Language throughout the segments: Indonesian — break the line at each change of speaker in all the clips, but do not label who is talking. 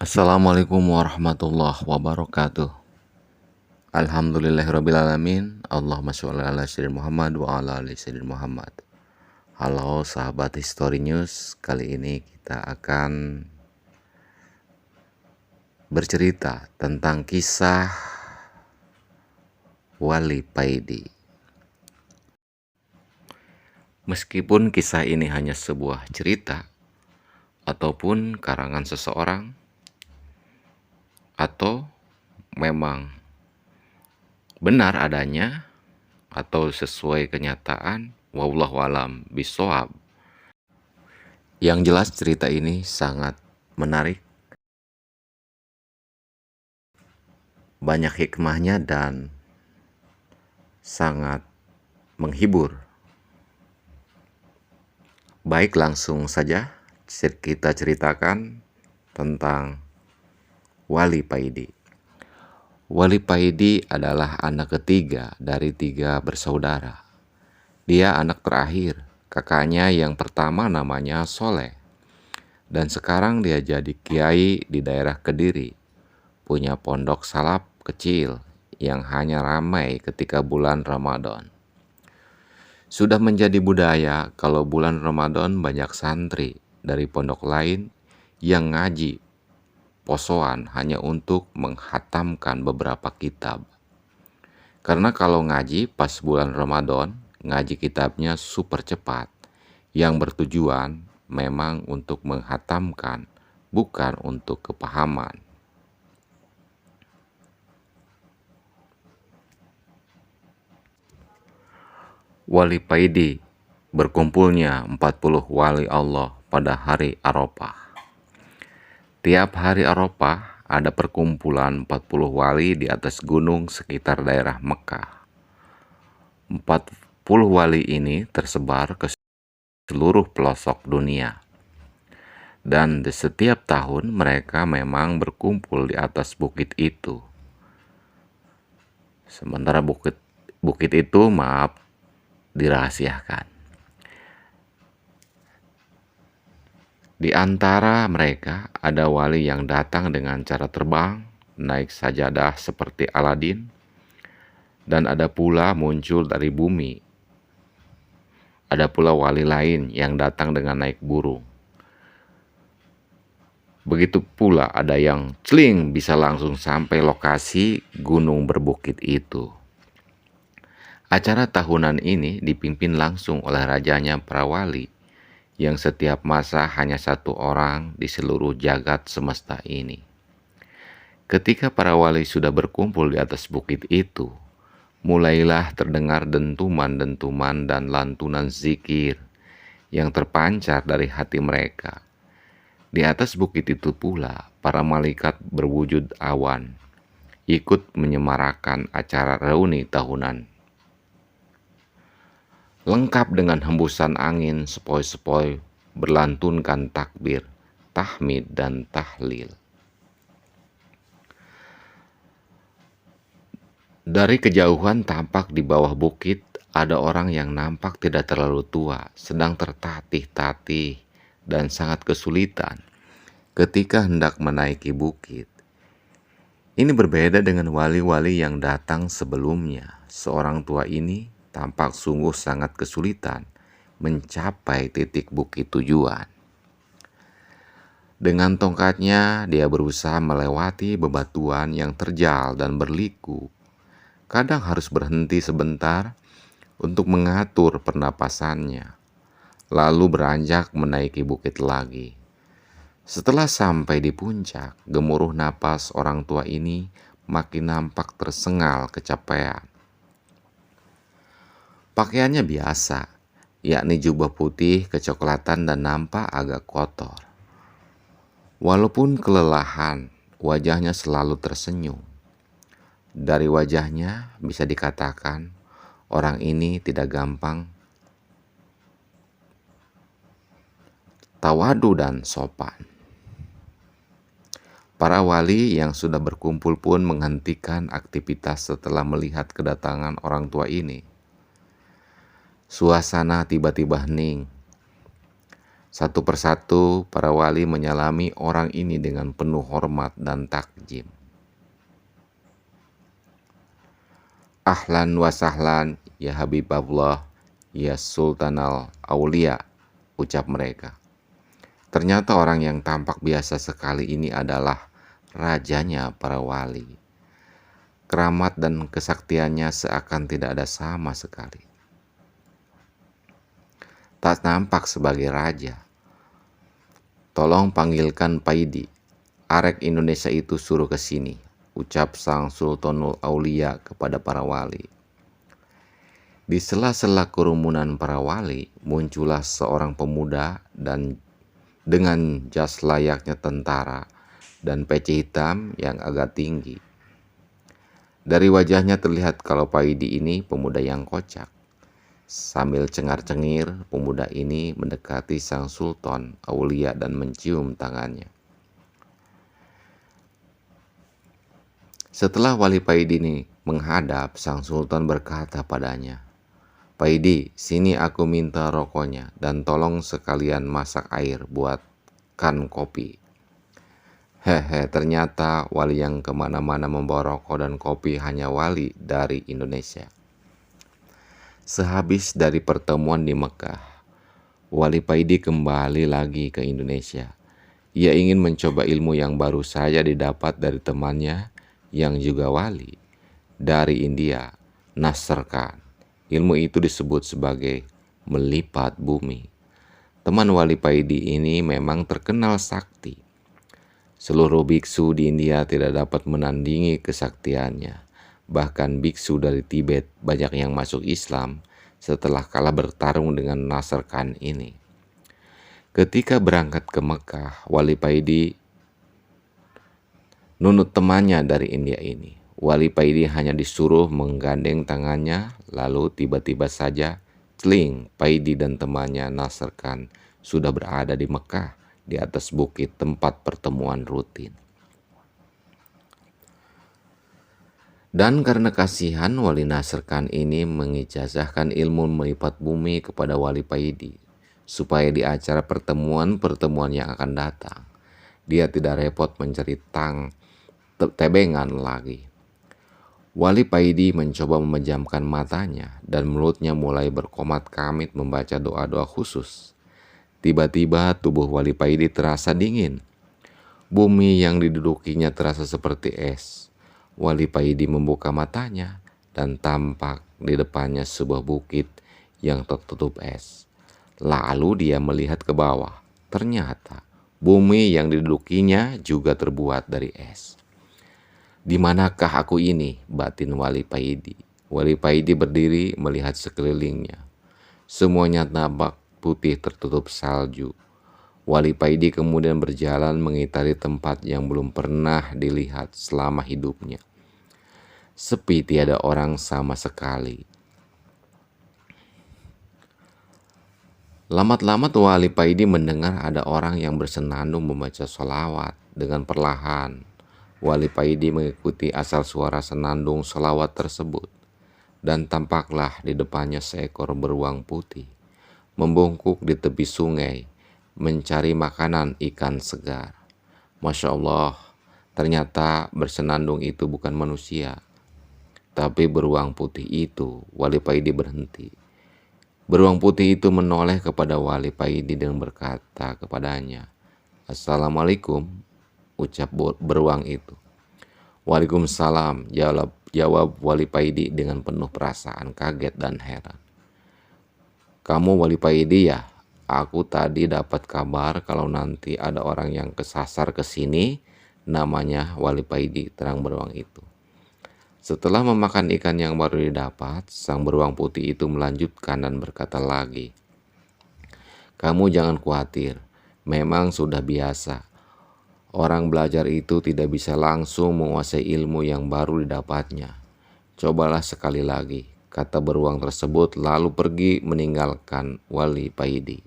Assalamualaikum warahmatullahi wabarakatuh. Alhamdulillahirrabbilalamin. Allahumma sholli ala sayyidina Muhammad wa ala ali sayyidina Muhammad. Halo sahabat History News, kali ini kita akan bercerita tentang kisah Wali Paidi. Meskipun kisah ini hanya sebuah cerita ataupun karangan seseorang, atau memang benar adanya atau sesuai kenyataan, wallahu alam bishawab. Yang jelas cerita ini sangat menarik, banyak hikmahnya dan sangat menghibur. Baik, langsung saja kita ceritakan tentang Wali Paidi. Wali Paidi adalah anak ketiga dari 3 bersaudara. Dia anak terakhir. Kakaknya yang pertama namanya Soleh, dan sekarang dia jadi kiai di daerah Kediri. Punya pondok salaf kecil yang hanya ramai ketika bulan Ramadan. Sudah menjadi budaya kalau bulan Ramadan banyak santri dari pondok lain yang ngaji posoan hanya untuk menghatamkan beberapa kitab. Karena kalau ngaji pas bulan Ramadan, ngaji kitabnya super cepat, yang bertujuan memang untuk menghatamkan, bukan untuk kepahaman. Wali Paidi, berkumpulnya 40 wali Allah pada hari Arafah. Tiap hari Arafah ada perkumpulan 40 wali di atas gunung sekitar daerah Mekah. 40 wali ini tersebar ke seluruh pelosok dunia. Dan di setiap tahun mereka memang berkumpul di atas bukit itu. Sementara bukit itu dirahasiakan. Di antara mereka ada wali yang datang dengan cara terbang, naik sajadah seperti Aladin, dan ada pula muncul dari bumi. Ada pula wali lain yang datang dengan naik burung. Begitu pula ada yang celing bisa langsung sampai lokasi gunung berbukit itu. Acara tahunan ini dipimpin langsung oleh rajanya para wali, yang setiap masa hanya 1 orang di seluruh jagat semesta ini. Ketika para wali sudah berkumpul di atas bukit itu, mulailah terdengar dentuman-dentuman dan lantunan zikir yang terpancar dari hati mereka. Di atas bukit itu pula, para malaikat berwujud awan, ikut menyemarakan acara reuni tahunan. Lengkap dengan hembusan angin sepoi-sepoi, berlantunkan takbir, tahmid, dan tahlil. Dari kejauhan tampak di bawah bukit ada orang yang nampak tidak terlalu tua, sedang tertatih-tatih dan sangat kesulitan ketika hendak menaiki bukit. Ini berbeda dengan wali-wali yang datang sebelumnya. Seorang tua ini tampak sungguh sangat kesulitan mencapai titik bukit tujuan. Dengan tongkatnya, dia berusaha melewati bebatuan yang terjal dan berliku. Kadang harus berhenti sebentar untuk mengatur pernapasannya, lalu beranjak menaiki bukit lagi. Setelah sampai di puncak, gemuruh napas orang tua ini makin nampak tersengal kecapean. Pakaiannya biasa, yakni jubah putih kecoklatan dan nampak agak kotor. Walaupun kelelahan, wajahnya selalu tersenyum. Dari wajahnya bisa dikatakan orang ini tidak gampang tawadu dan sopan. Para wali yang sudah berkumpul pun menghentikan aktivitas setelah melihat kedatangan orang tua ini. Suasana tiba-tiba hening. Satu persatu para wali menyalami orang ini dengan penuh hormat dan takjim. Ahlan wa sahlan ya Habibullah, ya Sultanal Aulia, ucap mereka. Ternyata orang yang tampak biasa sekali ini adalah rajanya para wali. Keramat dan kesaktiannya seakan tidak ada sama sekali. Tak nampak sebagai raja. Tolong panggilkan Paidi. Arek Indonesia itu suruh ke sini, ucap sang Sultanul Aulia kepada para wali. Di sela-sela kerumunan para wali, muncullah seorang pemuda dan dengan jas layaknya tentara dan peci hitam yang agak tinggi. Dari wajahnya terlihat kalau Paidi ini pemuda yang kocak. Sambil cengar-cengir, pemuda ini mendekati sang Sultan Aulia dan mencium tangannya. Setelah wali Paidi ini menghadap, sang Sultan berkata padanya, "Paidi, sini aku minta rokoknya dan tolong sekalian masak air buatkan kopi." Hehe, ternyata wali yang kemana-mana membawa rokok dan kopi hanya wali dari Indonesia. Sehabis dari pertemuan di Mekah, wali Paidi kembali lagi ke Indonesia. Ia ingin mencoba ilmu yang baru saja didapat dari temannya yang juga wali dari India, Nasr Khan. Ilmu itu disebut sebagai melipat bumi. Teman wali Paidi ini memang terkenal sakti. Seluruh biksu di India tidak dapat menandingi kesaktiannya. Bahkan biksu dari Tibet banyak yang masuk Islam setelah kalah bertarung dengan Nasr Khan ini. Ketika berangkat ke Mekah, wali Paidi nunut temannya dari India ini. Wali Paidi hanya disuruh menggandeng tangannya, lalu tiba-tiba saja, celing, Paidi dan temannya Nasr Khan sudah berada di Mekah, di atas bukit tempat pertemuan rutin. Dan karena kasihan, wali Nasr Khan ini mengijazahkan ilmu melipat bumi kepada wali Paidi, supaya di acara pertemuan-pertemuan yang akan datang, dia tidak repot mencari tebengan lagi. Wali Paidi mencoba memejamkan matanya dan mulutnya mulai berkomat-kamit membaca doa-doa khusus. Tiba-tiba tubuh wali Paidi terasa dingin. Bumi yang didudukinya terasa seperti es. Wali Paidi membuka matanya dan tampak di depannya sebuah bukit yang tertutup es. Lalu dia melihat ke bawah. Ternyata bumi yang didudukinya juga terbuat dari es. "Di manakah aku ini?" batin wali Paidi. Wali Paidi berdiri melihat sekelilingnya. Semuanya nampak putih tertutup salju. Wali Paidi kemudian berjalan mengitari tempat yang belum pernah dilihat selama hidupnya. Sepi, tiada orang sama sekali. Lambat-lambat wali Paidi mendengar ada orang yang bersenandung membaca sholawat dengan perlahan. Wali Paidi mengikuti asal suara senandung sholawat tersebut. Dan tampaklah di depannya seekor beruang putih, membungkuk di tepi sungai, mencari makanan ikan segar. Masya Allah, ternyata bersenandung itu bukan manusia, tapi beruang putih itu. Wali Paidi berhenti. Beruang putih itu menoleh kepada wali Paidi dan berkata kepadanya, "Assalamualaikum," ucap beruang itu. "Waalaikumsalam," jawab wali Paidi dengan penuh perasaan kaget dan heran. "Kamu wali Paidi ya? Aku tadi dapat kabar kalau nanti ada orang yang kesasar ke sini, namanya wali Paidi," terang beruang itu. Setelah memakan ikan yang baru didapat, sang beruang putih itu melanjutkan dan berkata lagi, "Kamu jangan khawatir, memang sudah biasa. Orang belajar itu tidak bisa langsung menguasai ilmu yang baru didapatnya. Cobalah sekali lagi," kata beruang tersebut lalu pergi meninggalkan wali Paidi.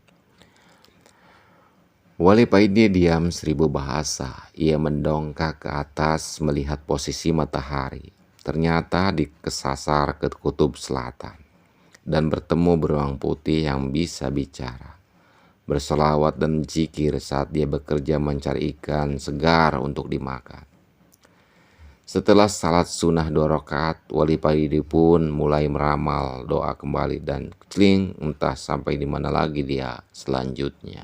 Wali Paidi diam 1000 bahasa. Ia mendongak ke atas melihat posisi matahari. Ternyata dikesasar ke kutub selatan dan bertemu beruang putih yang bisa bicara. berselawat dan zikir saat dia bekerja mencari ikan segar untuk dimakan. Setelah salat sunnah 2 rakaat, Wali Paidi pun mulai meramal doa kembali dan celing entah sampai di mana lagi dia selanjutnya.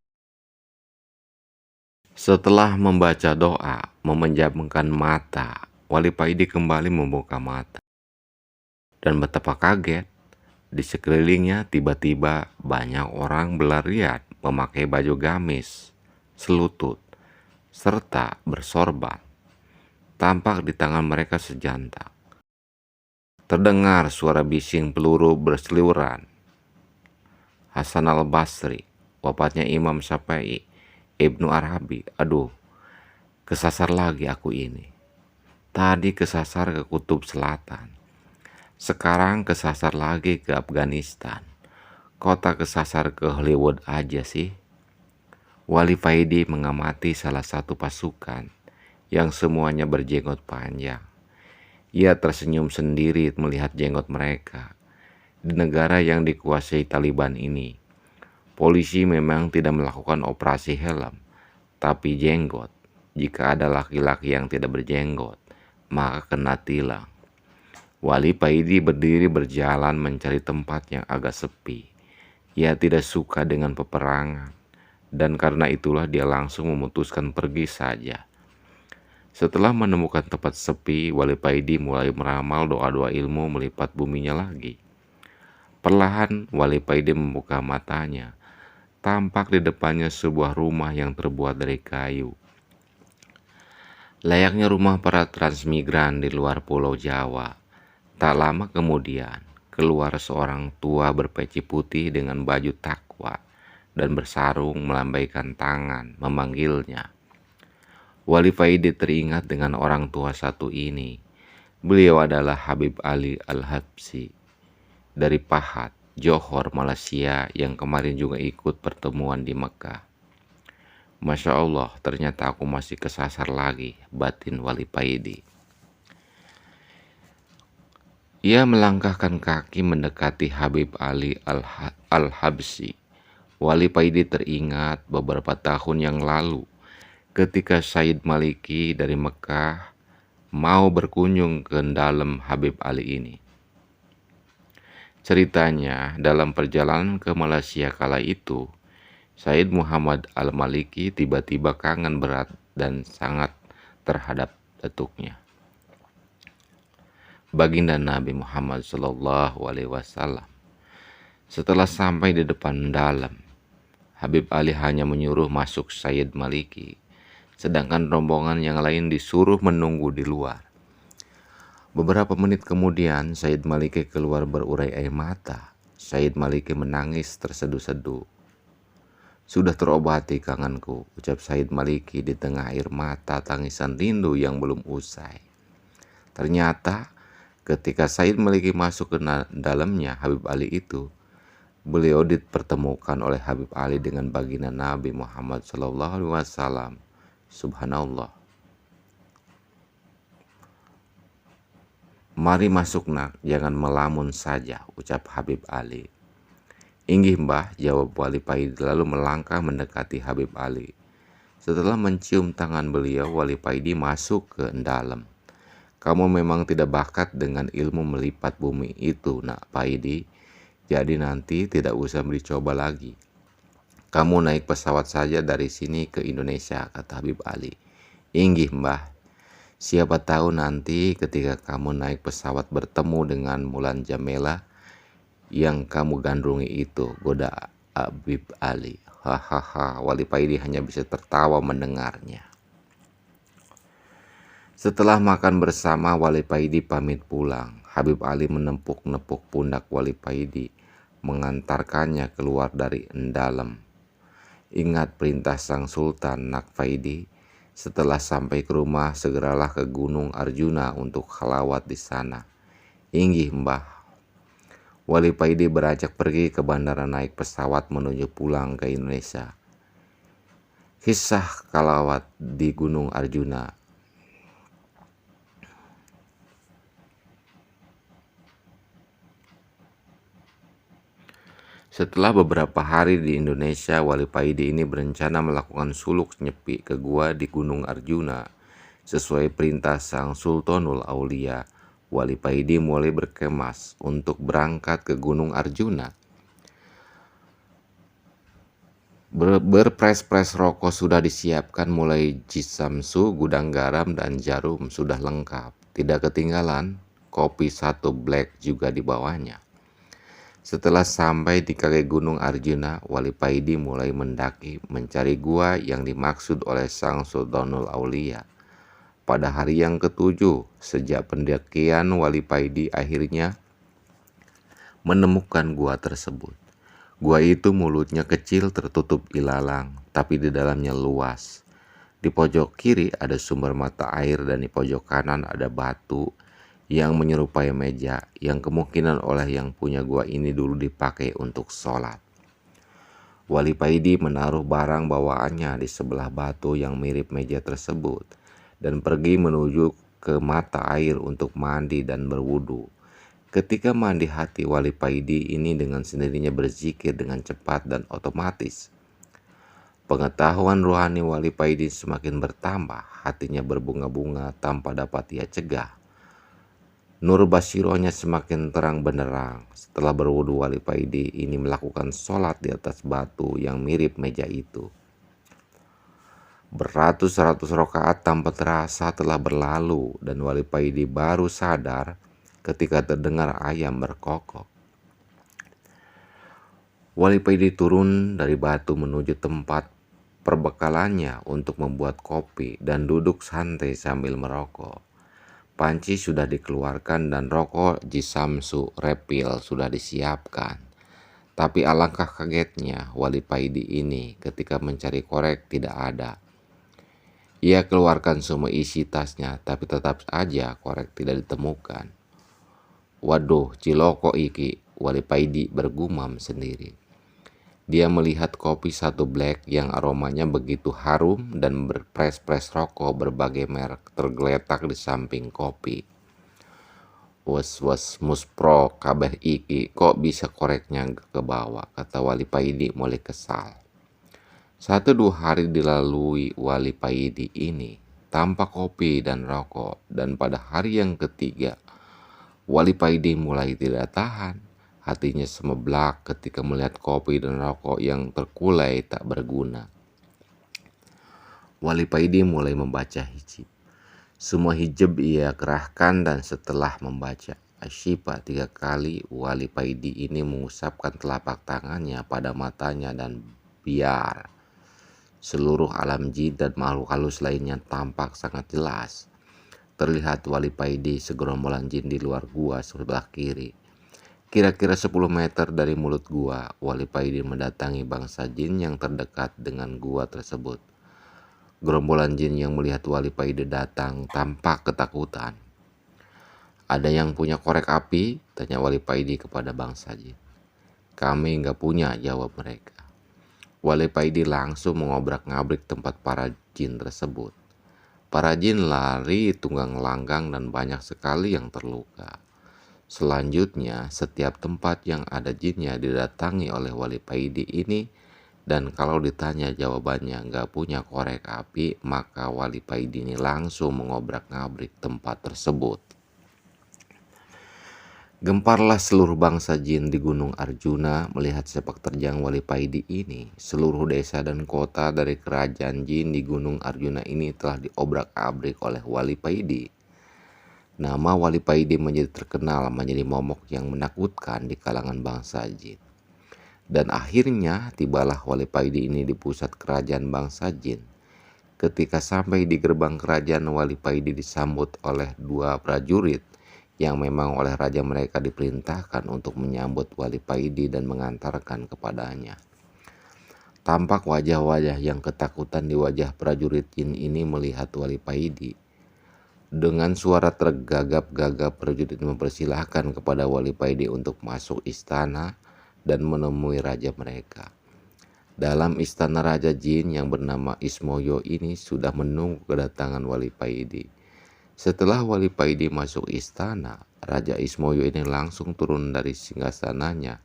Setelah membaca doa, memejamkan mata, Wali Paidi kembali membuka mata. Dan betapa kaget, di sekelilingnya tiba-tiba banyak orang berlarian memakai baju gamis, selutut, serta bersorban. Tampak di tangan mereka sejantak. Terdengar suara bising peluru berseliweran. Hasan al-Basri, wafatnya Imam Syafi'i, Ibnu Arabi, aduh, kesasar lagi aku ini. Tadi kesasar ke Kutub Selatan. Sekarang kesasar lagi ke Afghanistan. Kota kesasar ke Hollywood aja sih. Wali Paidi mengamati salah satu pasukan yang semuanya berjenggot panjang. Ia tersenyum sendiri melihat jenggot mereka. Di negara yang dikuasai Taliban ini, polisi memang tidak melakukan operasi helm, tapi jenggot. Jika ada laki-laki yang tidak berjenggot, maka kena tilang. Wali Paidi berdiri berjalan mencari tempat yang agak sepi. Ia tidak suka dengan peperangan, dan karena itulah dia langsung memutuskan pergi saja. Setelah menemukan tempat sepi, Wali Paidi mulai meramal doa-doa ilmu melipat buminya lagi. Perlahan Wali Paidi membuka matanya. Tampak di depannya sebuah rumah yang terbuat dari kayu. Layaknya rumah para transmigran di luar Pulau Jawa. Tak lama kemudian, keluar seorang tua berpeci putih dengan baju takwa dan bersarung melambaikan tangan memanggilnya. Wali Paidi teringat dengan orang tua satu ini. Beliau adalah Habib Ali Al-Habsyi dari Pahat, Johor, Malaysia yang kemarin juga ikut pertemuan di Mekah. Masya Allah, ternyata aku masih kesasar lagi, batin Wali Paidi. Ia melangkahkan kaki mendekati Habib Ali Al-Habsyi. Wali Paidi teringat beberapa tahun yang lalu ketika Said Maliki dari Mekah mau berkunjung ke dalam Habib Ali ini. Ceritanya, dalam perjalanan ke Malaysia kala itu, Said Muhammad Al-Maliki tiba-tiba kangen berat dan sangat terhadap datuknya, baginda Nabi Muhammad SAW. Setelah sampai di depan dalam, Habib Ali hanya menyuruh masuk Said Maliki, sedangkan rombongan yang lain disuruh menunggu di luar. Beberapa menit kemudian, Said Maliki keluar berurai air mata. Said Maliki menangis terseduh-seduh. Sudah terobati kangenku, ucap Said Maliki di tengah air mata tangisan rindu yang belum usai. Ternyata, ketika Said Maliki masuk ke dalamnya Habib Ali itu, beliau dipertemukan oleh Habib Ali dengan baginda Nabi Muhammad SAW. Subhanallah. Mari masuk nak, jangan melamun saja, ucap Habib Ali. Inggih mbah, jawab Wali Paidi lalu melangkah mendekati Habib Ali. Setelah mencium tangan beliau, Wali Paidi masuk ke dalam. Kamu memang tidak bakat dengan ilmu melipat bumi itu, nak Paidi. Jadi nanti tidak usah dicoba lagi. Kamu naik pesawat saja dari sini ke Indonesia, kata Habib Ali. Inggih mbah. Siapa tahu nanti ketika kamu naik pesawat bertemu dengan Mulan Jamela yang kamu gandrungi itu, goda Habib Ali. Hahaha, Wali Paidi hanya bisa tertawa mendengarnya. Setelah makan bersama, Wali Paidi pamit pulang. Habib Ali menepuk-nepuk pundak Wali Paidi, mengantarkannya keluar dari dalam. Ingat perintah sang Sultan, nak Paidi. Setelah sampai ke rumah, segeralah ke Gunung Arjuna untuk khalawat di sana. Inggih mbah. Wali Paidi beranjak pergi ke bandara naik pesawat menuju pulang ke Indonesia. Kisah khalawat di Gunung Arjuna. Setelah beberapa hari di Indonesia, Wali Paidi ini berencana melakukan suluk nyepi ke gua di Gunung Arjuna. Sesuai perintah Sang Sultanul Aulia, Wali Paidi mulai berkemas untuk berangkat ke Gunung Arjuna. Berpres-pres rokok sudah disiapkan, mulai jisamsu, gudang garam, dan jarum sudah lengkap. Tidak ketinggalan, kopi satu black juga dibawanya. Setelah sampai di kaki Gunung Arjuna, Wali Paidi mulai mendaki mencari gua yang dimaksud oleh Sang Sultanul Aulia. Pada hari yang ketujuh sejak pendakian, Wali Paidi akhirnya menemukan gua tersebut. Gua itu mulutnya kecil tertutup ilalang, tapi di dalamnya luas. Di pojok kiri ada sumber mata air dan di pojok kanan ada batu yang menyerupai meja yang kemungkinan oleh yang punya gua ini dulu dipakai untuk sholat. Wali Paidi menaruh barang bawaannya di sebelah batu yang mirip meja tersebut dan pergi menuju ke mata air untuk mandi dan berwudu. Ketika mandi, hati Wali Paidi ini dengan sendirinya berzikir dengan cepat dan otomatis. Pengetahuan rohani Wali Paidi semakin bertambah, hatinya berbunga-bunga tanpa dapat ia cegah. Nur basironya semakin terang benderang. Setelah berwudu, Wali Paidi ini melakukan sholat di atas batu yang mirip meja itu. Beratus-ratus rakaat tanpa terasa telah berlalu dan Wali Paidi baru sadar ketika terdengar ayam berkokok. Wali Paidi turun dari batu menuju tempat perbekalannya untuk membuat kopi dan duduk santai sambil merokok. Panci sudah dikeluarkan dan rokok jisamsu repil sudah disiapkan. Tapi alangkah kagetnya Wali Paidi ini ketika mencari korek tidak ada. Ia keluarkan semua isi tasnya, tapi tetap saja korek tidak ditemukan. Waduh, ciloko iki, Wali Paidi bergumam sendiri. Dia melihat kopi satu black yang aromanya begitu harum dan berpres-pres rokok berbagai merek tergeletak di samping kopi. Wes muspro kabeh iki, kok bisa koreknya ke bawah, kata Wali Paidi mulai kesal. 1-2 hari dilalui Wali Paidi ini tanpa kopi dan rokok, dan pada hari yang ketiga Wali Paidi mulai tidak tahan. Hatinya semeblak ketika melihat kopi dan rokok yang terkulai tak berguna. Wali Paidi mulai membaca hijab. Semua hijab ia kerahkan dan setelah membaca Asyifa 3 kali, Wali Paidi ini mengusapkan telapak tangannya pada matanya dan biar seluruh alam jin dan makhluk halus lainnya tampak sangat jelas. Terlihat Wali Paidi segerombolan jin di luar gua sebelah kiri. Kira-kira 10 meter dari mulut gua, Wali Paidi mendatangi bangsa jin yang terdekat dengan gua tersebut. Gerombolan jin yang melihat Wali Paidi datang tampak ketakutan. Ada yang punya korek api? Tanya Wali Paidi kepada bangsa jin. Kami nggak punya, jawab mereka. Wali Paidi langsung mengobrak-ngabrik tempat para jin tersebut. Para jin lari tunggang langgang dan banyak sekali yang terluka. Selanjutnya, setiap tempat yang ada jinnya didatangi oleh Wali Paidi ini, dan kalau ditanya jawabannya nggak punya korek api, maka Wali Paidi ini langsung mengobrak-ngabrik tempat tersebut. Gemparlah seluruh bangsa jin di Gunung Arjuna melihat sepak terjang Wali Paidi ini. Seluruh desa dan kota dari kerajaan jin di Gunung Arjuna ini telah diobrak-abrik oleh Wali Paidi. Nama Wali Paidi menjadi terkenal menjadi momok yang menakutkan di kalangan bangsa jin. Dan akhirnya tibalah Wali Paidi ini di pusat kerajaan bangsa jin. Ketika sampai di gerbang kerajaan, Wali Paidi disambut oleh 2 prajurit yang memang oleh raja mereka diperintahkan untuk menyambut Wali Paidi dan mengantarkan kepadanya. Tampak wajah-wajah yang ketakutan di wajah prajurit jin ini melihat Wali Paidi. Dengan suara tergagap-gagap, prajurit mempersilahkan kepada Wali Paidi untuk masuk istana dan menemui raja mereka. Dalam istana raja jin yang bernama Ismoyo ini sudah menunggu kedatangan Wali Paidi. Setelah Wali Paidi masuk istana, Raja Ismoyo ini langsung turun dari singgasananya,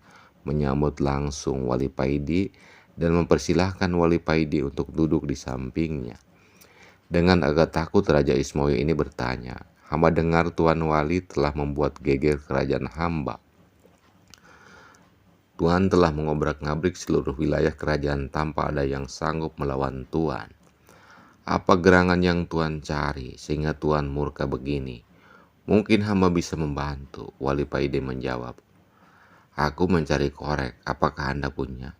menyambut langsung Wali Paidi dan mempersilahkan Wali Paidi untuk duduk di sampingnya. Dengan agak takut Raja Ismoyo ini bertanya, "Hamba dengar Tuan Wali telah membuat geger kerajaan hamba. Tuan telah mengobrak-ngabrik seluruh wilayah kerajaan tanpa ada yang sanggup melawan Tuan. Apa gerangan yang Tuan cari sehingga Tuan murka begini? Mungkin hamba bisa membantu." Wali Paidi menjawab, "Aku mencari korek, apakah Anda punya?"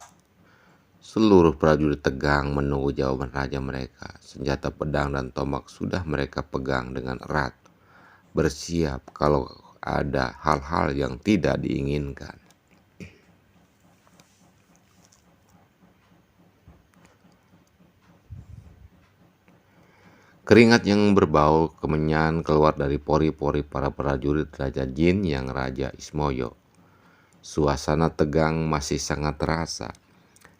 Seluruh prajurit tegang menunggu jawaban raja mereka. Senjata pedang dan tombak sudah mereka pegang dengan erat, bersiap kalau ada hal-hal yang tidak diinginkan. Keringat yang berbau kemenyan keluar dari pori-pori para prajurit Raja Jin yang Raja Ismoyo. Suasana tegang masih sangat terasa.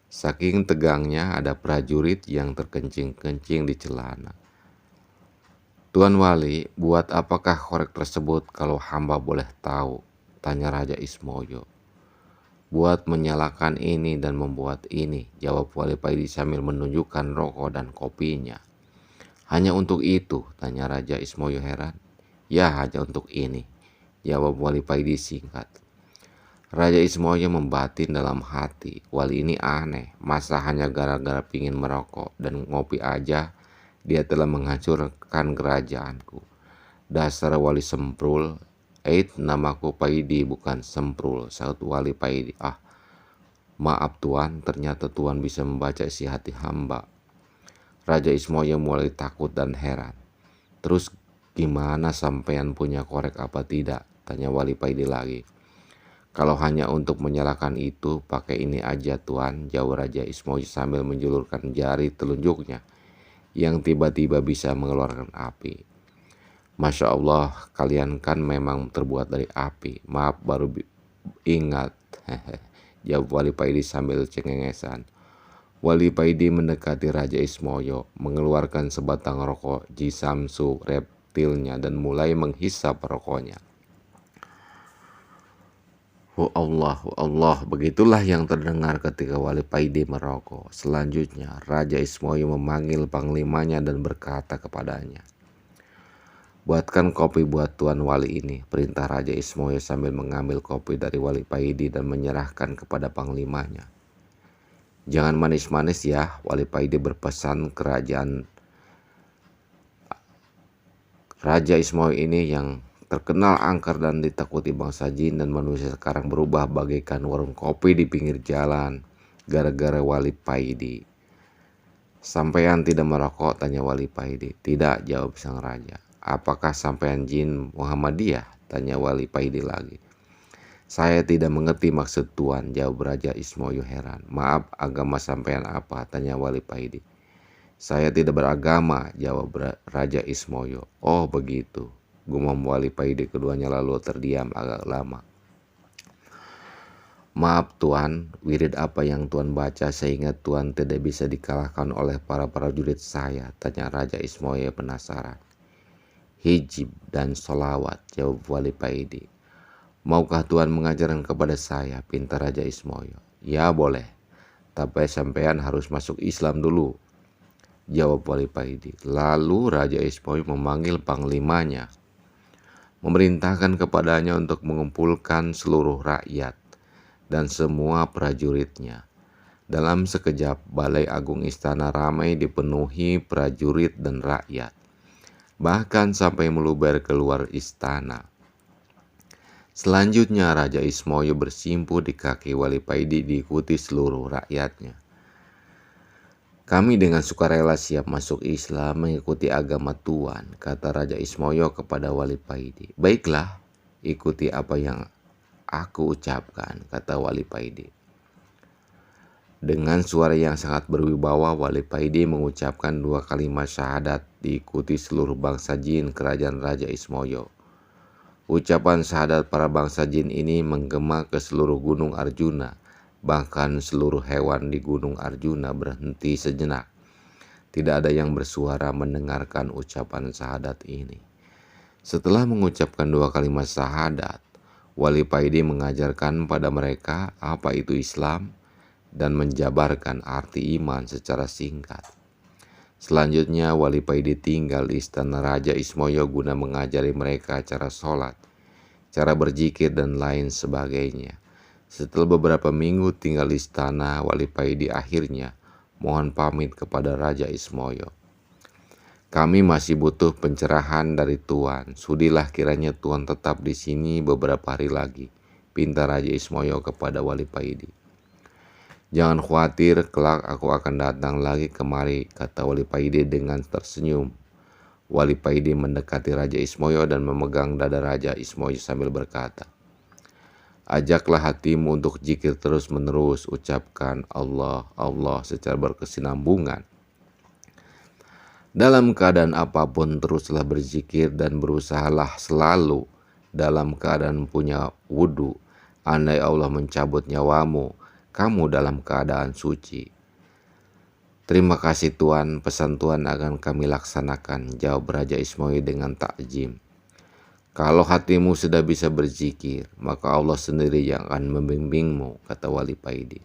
Saking tegangnya ada prajurit yang terkencing-kencing di celana. "Tuan Wali, buat apakah korek tersebut kalau hamba boleh tahu?" tanya Raja Ismoyo. "Buat menyalakan ini dan membuat ini," jawab Wali Paidi sambil menunjukkan rokok dan kopinya. "Hanya untuk itu?" tanya Raja Ismoyo heran. "Ya, hanya untuk ini," jawab Wali Paidi singkat. Raja Ismoyo membatin dalam hati, wali ini aneh, masa hanya gara-gara pingin merokok dan ngopi aja dia telah menghancurkan kerajaanku. Dasar wali semprul. Namaku Paidi bukan semprul," sahut Wali Paidi. "Ah, maaf Tuan, ternyata Tuan bisa membaca isi hati hamba." Raja Ismoyo mulai takut dan heran. "Terus gimana, sampean punya korek apa tidak?" tanya Wali Paidi lagi. "Kalau hanya untuk menyalakan itu, pakai ini aja Tuan," jawab Raja Ismoyo sambil menjulurkan jari telunjuknya yang tiba-tiba bisa mengeluarkan api. "Masya Allah, kalian kan memang terbuat dari api. Maaf, baru ingat," jawab Wali Paidi sambil cengengesan. Wali Paidi mendekati Raja Ismoyo, mengeluarkan sebatang rokok Jisamsu reptilnya dan mulai menghisap rokoknya. Allah, Allah, begitulah yang terdengar ketika Wali Paidi merokok. Selanjutnya, Raja Ismoyo memanggil panglimanya dan berkata kepadanya, "Buatkan kopi buat Tuan Wali ini," perintah Raja Ismoyo sambil mengambil kopi dari Wali Paidi dan menyerahkan kepada panglimanya. "Jangan manis-manis ya," Wali Paidi berpesan. Kerajaan Raja Ismoyo ini yang terkenal angker dan ditakuti bangsa jin dan manusia sekarang berubah bagaikan warung kopi di pinggir jalan gara-gara Wali Paidi. "Sampean tidak merokok?" tanya Wali Paidi. "Tidak," jawab sang raja. "Apakah sampean jin Muhammadiyah?" tanya Wali Paidi lagi. "Saya tidak mengerti maksud Tuan," jawab Raja Ismoyo heran. "Maaf, agama sampean apa?" tanya Wali Paidi. "Saya tidak beragama," jawab Raja Ismoyo. "Oh begitu," gumam Wali Paidi. Keduanya lalu terdiam agak lama. "Maaf Tuan, wirid apa yang Tuan baca sehingga Tuan tidak bisa dikalahkan oleh para prajurit saya?" tanya Raja Ismoyo penasaran. "Hijib dan sholawat," jawab Wali Paidi. "Maukah Tuan mengajarkan kepada saya?" pinta Raja Ismoyo. "Ya boleh, tapi sampean harus masuk Islam dulu," jawab Wali Paidi. Lalu Raja Ismoyo memanggil panglimanya, memerintahkan kepadanya untuk mengumpulkan seluruh rakyat dan semua prajuritnya. Dalam sekejap, balai agung istana ramai dipenuhi prajurit dan rakyat, bahkan sampai meluber keluar istana. Selanjutnya Raja Ismoyo bersimpuh di kaki Wali Paidi diikuti seluruh rakyatnya. "Kami dengan sukarela siap masuk Islam mengikuti agama Tuan," kata Raja Ismoyo kepada Wali Paidi. "Baiklah, ikuti apa yang aku ucapkan," kata Wali Paidi. Dengan suara yang sangat berwibawa, Wali Paidi mengucapkan 2 kalimat syahadat diikuti seluruh bangsa jin kerajaan Raja Ismoyo. Ucapan syahadat para bangsa jin ini menggema ke seluruh gunung Arjuna. Bahkan seluruh hewan di gunung Arjuna berhenti sejenak. Tidak ada yang bersuara mendengarkan ucapan syahadat ini. Setelah mengucapkan 2 kalimat syahadat, Wali Paidi mengajarkan pada mereka apa itu Islam dan menjabarkan arti iman secara singkat. Selanjutnya, Wali Paidi tinggal di istana Raja Ismoyo guna mengajari mereka cara sholat, cara berzikir, dan lain sebagainya. Setelah beberapa minggu tinggal di istana, Wali Paidi akhirnya mohon pamit kepada Raja Ismoyo. Kami masih butuh pencerahan dari Tuan. Sudilah kiranya Tuan tetap di sini beberapa hari lagi, pinta Raja Ismoyo kepada Wali Paidi. Jangan khawatir, kelak aku akan datang lagi kemari, kata Wali Paidi dengan tersenyum. Wali Paidi mendekati Raja Ismoyo dan memegang dada Raja Ismoyo sambil berkata, ajaklah hatimu untuk zikir terus menerus, ucapkan Allah, Allah secara berkesinambungan. Dalam keadaan apapun teruslah berzikir dan berusahalah selalu dalam keadaan punya wudhu. Andai Allah mencabut nyawamu, kamu dalam keadaan suci. Terima kasih Tuan, pesan Tuan akan kami laksanakan, jawab Raja Ismoyo dengan takjim. Kalau hatimu sudah bisa berzikir, maka Allah sendiri yang akan membimbingmu, kata Wali Paidi.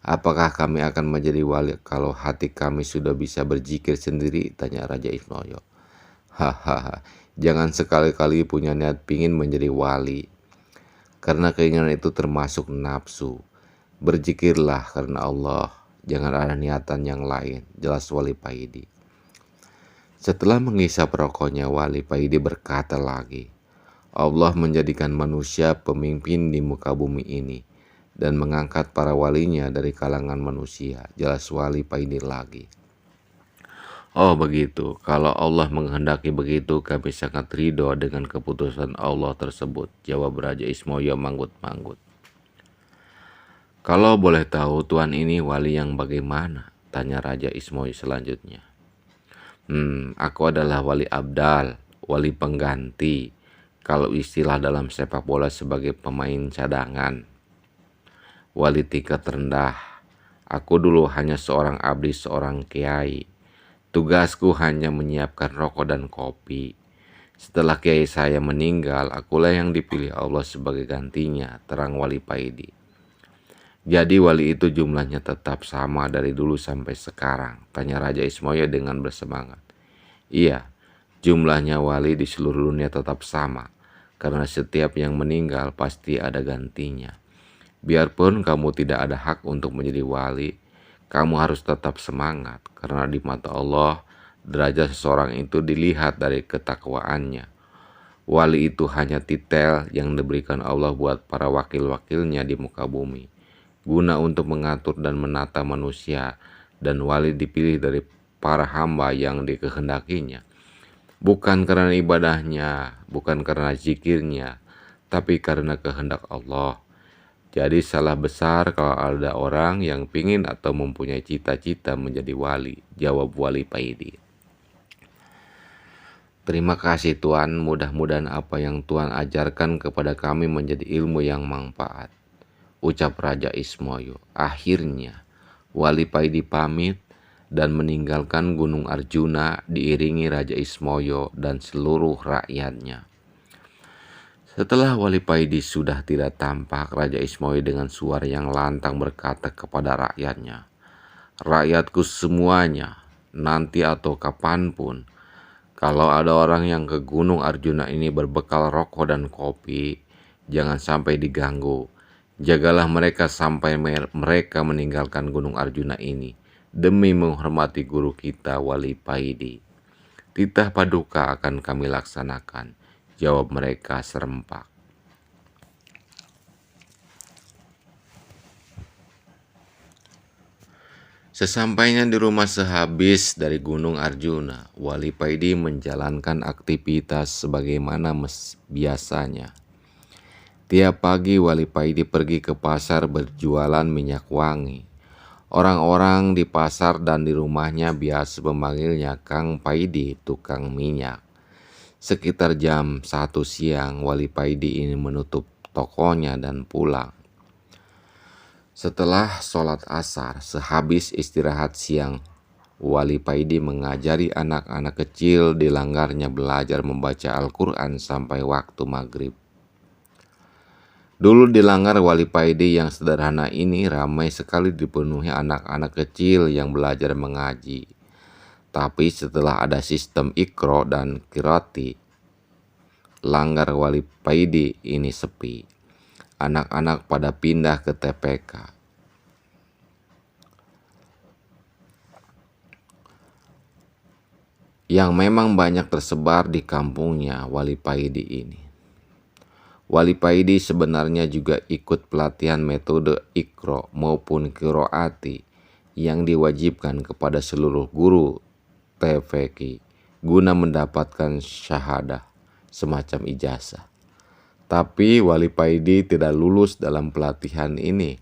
Apakah kami akan menjadi wali kalau hati kami sudah bisa berzikir sendiri? Tanya Raja Ismoyo. Hahaha, jangan sekali-kali punya niat pingin menjadi wali, karena keinginan itu termasuk nafsu. Berzikirlah karena Allah, jangan ada niatan yang lain, jelas Wali Paidi. Setelah menghisap rokoknya, Wali Paidi berkata lagi, Allah menjadikan manusia pemimpin di muka bumi ini dan mengangkat para walinya dari kalangan manusia, jelas Wali Paidi lagi. Oh begitu, kalau Allah menghendaki begitu, kami sangat ridho dengan keputusan Allah tersebut, jawab Raja Ismoyo manggut-manggut. Kalau boleh tahu Tuan ini wali yang bagaimana? Tanya Raja Ismoyo selanjutnya. Aku adalah wali abdal, wali pengganti, kalau istilah dalam sepak bola sebagai pemain cadangan. Wali tingkat rendah. Aku dulu hanya seorang abdi, seorang kiai. Tugasku hanya menyiapkan rokok dan kopi. Setelah kiai saya meninggal, akulah yang dipilih Allah sebagai gantinya, terang Wali Paidi. Jadi wali itu jumlahnya tetap sama dari dulu sampai sekarang, tanya Raja Ismoyo dengan bersemangat. Iya, jumlahnya wali di seluruh dunia tetap sama, karena setiap yang meninggal pasti ada gantinya. Biarpun kamu tidak ada hak untuk menjadi wali, kamu harus tetap semangat, karena di mata Allah, derajat seseorang itu dilihat dari ketakwaannya. Wali itu hanya titel yang diberikan Allah buat para wakil-wakilnya di muka bumi, guna untuk mengatur dan menata manusia, dan wali dipilih dari para hamba yang dikehendakinya. Bukan karena ibadahnya, bukan karena zikirnya, tapi karena kehendak Allah. Jadi salah besar kalau ada orang yang pingin atau mempunyai cita-cita menjadi wali, jawab Wali Paidi. Terima kasih Tuan, mudah-mudahan apa yang Tuan ajarkan kepada kami menjadi ilmu yang manfaat, ucap Raja Ismoyo. Akhirnya Wali Paidi pamit dan meninggalkan Gunung Arjuna diiringi Raja Ismoyo dan seluruh rakyatnya. Setelah Wali Paidi sudah tidak tampak, Raja Ismoyo dengan suara yang lantang berkata kepada rakyatnya, rakyatku semuanya, nanti atau kapanpun, kalau ada orang yang ke Gunung Arjuna ini berbekal rokok dan kopi, jangan sampai diganggu. Jagalah mereka sampai mereka meninggalkan Gunung Arjuna ini, demi menghormati guru kita Wali Paidi. Titah paduka akan kami laksanakan, jawab mereka serempak. Sesampainya di rumah sehabis dari Gunung Arjuna, Wali Paidi menjalankan aktivitas sebagaimana biasanya. Tiap pagi Wali Paidi pergi ke pasar berjualan minyak wangi. Orang-orang di pasar dan di rumahnya biasa memanggilnya Kang Paidi, tukang minyak. Sekitar jam 1 siang, Wali Paidi ini menutup tokonya dan pulang. Setelah sholat asar, sehabis istirahat siang, Wali Paidi mengajari anak-anak kecil di langgarnya belajar membaca Al-Quran sampai waktu maghrib. Dulu di Langgar Wali Paidi yang sederhana ini ramai sekali dipenuhi anak-anak kecil yang belajar mengaji. Tapi setelah ada sistem Iqra dan Qiraati, Langgar Wali Paidi ini sepi. Anak-anak pada pindah ke TPK. Yang memang banyak tersebar di kampungnya Wali Paidi ini. Wali Paidi sebenarnya juga ikut pelatihan metode Iqra maupun Qiraati yang diwajibkan kepada seluruh guru TVQ guna mendapatkan syahadah semacam ijazah. Tapi Wali Paidi tidak lulus dalam pelatihan ini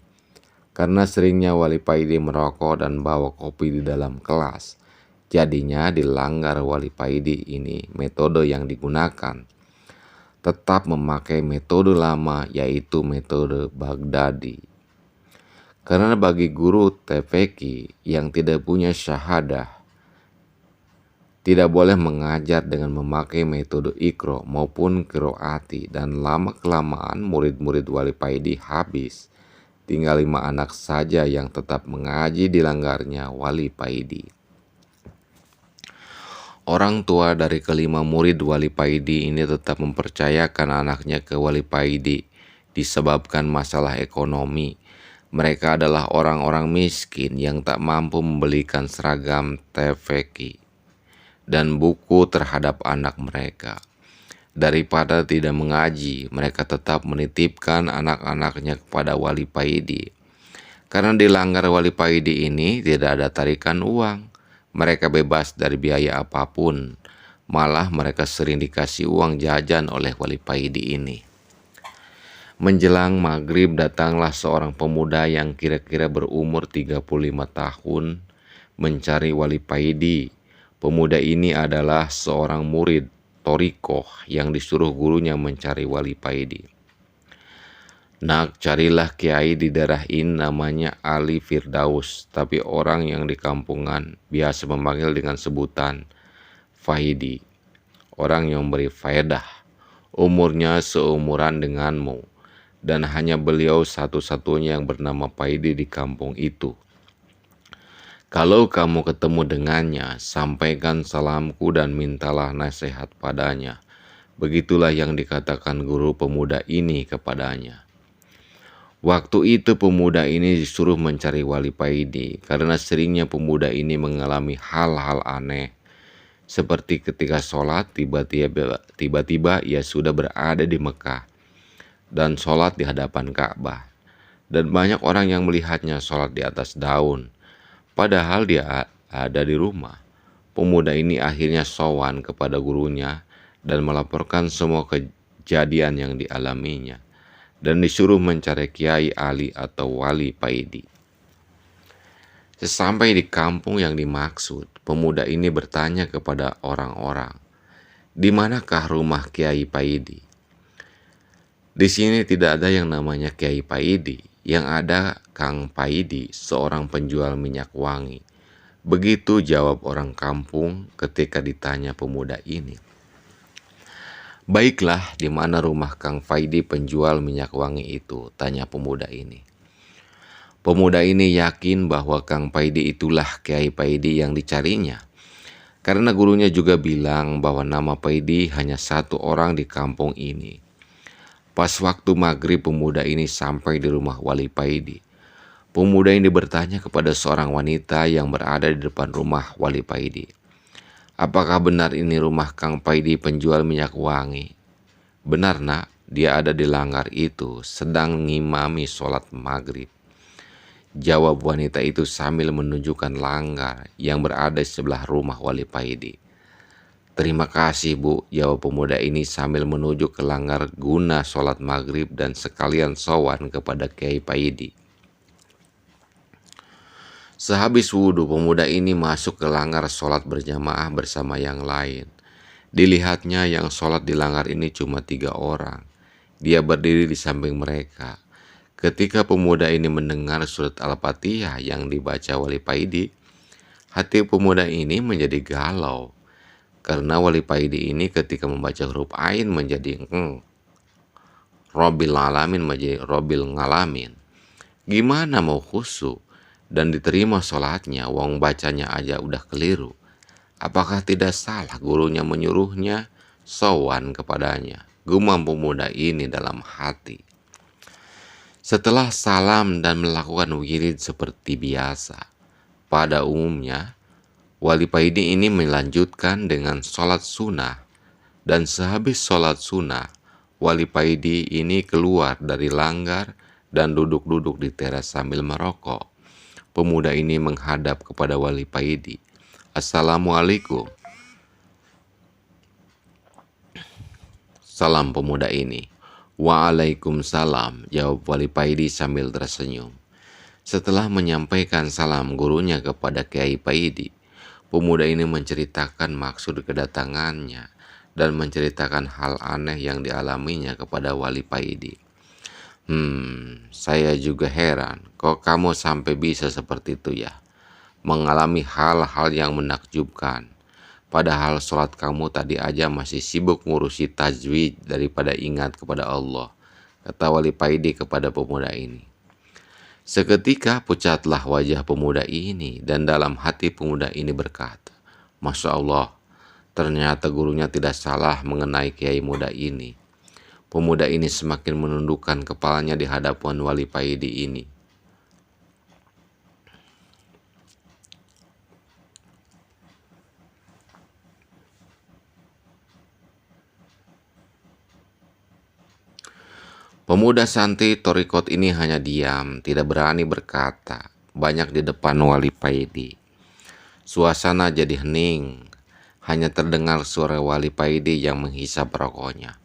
karena seringnya Wali Paidi merokok dan bawa kopi di dalam kelas. Jadinya di Langgar Wali Paidi ini metode yang digunakan tetap memakai metode lama, yaitu metode Baghdadi. Karena bagi guru TVQ yang tidak punya syahadah, tidak boleh mengajar dengan memakai metode Iqra maupun Qiraati, dan lama-kelamaan murid-murid Wali Paidi habis. Tinggal 5 anak saja yang tetap mengaji di langgarnya Wali Paidi. Orang tua dari kelima murid Wali Paidi ini tetap mempercayakan anaknya ke Wali Paidi disebabkan masalah ekonomi. Mereka adalah orang-orang miskin yang tak mampu membelikan seragam TVQ dan buku terhadap anak mereka. Daripada tidak mengaji, mereka tetap menitipkan anak-anaknya kepada Wali Paidi. Karena di Langgar Wali Paidi ini tidak ada tarikan uang. Mereka bebas dari biaya apapun. Malah mereka sering dikasih uang jajan oleh Wali Paidi ini. Menjelang maghrib datanglah seorang pemuda yang kira-kira berumur 35 tahun mencari Wali Paidi. Pemuda ini adalah seorang murid Torikoh yang disuruh gurunya mencari Wali Paidi. Nak, carilah kiai di daerah ini namanya Ali Firdaus, tapi orang yang di kampungan biasa memanggil dengan sebutan Faidi, orang yang beri faedah. Umurnya seumuran denganmu, dan hanya beliau satu-satunya yang bernama Faidi di kampung itu. Kalau kamu ketemu dengannya, sampaikan salamku dan mintalah nasihat padanya. Begitulah yang dikatakan guru pemuda ini kepadanya. Waktu itu pemuda ini disuruh mencari Wali Paidi karena seringnya pemuda ini mengalami hal-hal aneh. Seperti ketika sholat tiba-tiba ia sudah berada di Mekah dan sholat di hadapan Ka'bah. Dan banyak orang yang melihatnya sholat di atas daun. Padahal dia ada di rumah. Pemuda ini akhirnya sowan kepada gurunya dan melaporkan semua kejadian yang dialaminya. Dan disuruh mencari Kiai Ali atau Wali Paidi. Sesampai di kampung yang dimaksud, pemuda ini bertanya kepada orang-orang, "Di manakah rumah Kiai Paidi?" "Di sini tidak ada yang namanya Kiai Paidi, yang ada Kang Paidi, seorang penjual minyak wangi." Begitu jawab orang kampung ketika ditanya pemuda ini. "Baiklah, di mana rumah Kang Paidi penjual minyak wangi itu?" tanya pemuda ini. Pemuda ini yakin bahwa Kang Paidi itulah Kiai Paidi yang dicarinya. Karena gurunya juga bilang bahwa nama Paidi hanya satu orang di kampung ini. Pas waktu maghrib pemuda ini sampai di rumah Wali Paidi. Pemuda ini bertanya kepada seorang wanita yang berada di depan rumah Wali Paidi. "Apakah benar ini rumah Kang Paidi penjual minyak wangi?" "Benar, Nak, dia ada di langgar itu, sedang ngimami sholat maghrib," jawab wanita itu sambil menunjukkan langgar yang berada di sebelah rumah Wali Paidi. "Terima kasih, Bu," jawab pemuda ini sambil menuju ke langgar guna sholat maghrib dan sekalian sowan kepada Kiai Paidi. Sehabis wudhu, pemuda ini masuk ke langgar sholat berjamaah bersama yang lain. Dilihatnya yang sholat di langgar ini cuma 3 orang. Dia berdiri di samping mereka. Ketika pemuda ini mendengar surat Al-Fatihah yang dibaca Wali Paidi, hati pemuda ini menjadi galau. Karena Wali Paidi ini ketika membaca huruf Ain menjadi eng. Robbil alamin menjadi Robbil ngalamin. Gimana mau khusyuk dan diterima sholatnya, wong bacanya aja udah keliru? Apakah tidak salah gurunya menyuruhnya sowan kepadanya? Gumam pemuda ini dalam hati. Setelah salam dan melakukan wirid seperti biasa, pada umumnya Wali Paidi ini melanjutkan dengan sholat sunnah, dan sehabis sholat sunnah, Wali Paidi ini keluar dari langgar dan duduk-duduk di teras sambil merokok. Pemuda ini menghadap kepada Wali Paidi. Assalamualaikum. Salam pemuda ini. Waalaikumsalam, jawab Wali Paidi sambil tersenyum. Setelah menyampaikan salam gurunya kepada Kiai Paidi, pemuda ini menceritakan maksud kedatangannya dan menceritakan hal aneh yang dialaminya kepada Wali Paidi. Saya juga heran, kok kamu sampai bisa seperti itu ya? Mengalami hal-hal yang menakjubkan. Padahal sholat kamu tadi aja masih sibuk ngurusi tajwid daripada ingat kepada Allah, kata Wali Paidi kepada pemuda ini. Seketika pucatlah wajah pemuda ini dan dalam hati pemuda ini berkata, Masya Allah, ternyata gurunya tidak salah mengenai kiai muda ini. Pemuda ini semakin menundukkan kepalanya di hadapan Wali Paidi ini. Pemuda santri torikot ini hanya diam, tidak berani berkata banyak di depan Wali Paidi. Suasana jadi hening, hanya terdengar suara Wali Paidi yang menghisap rokoknya.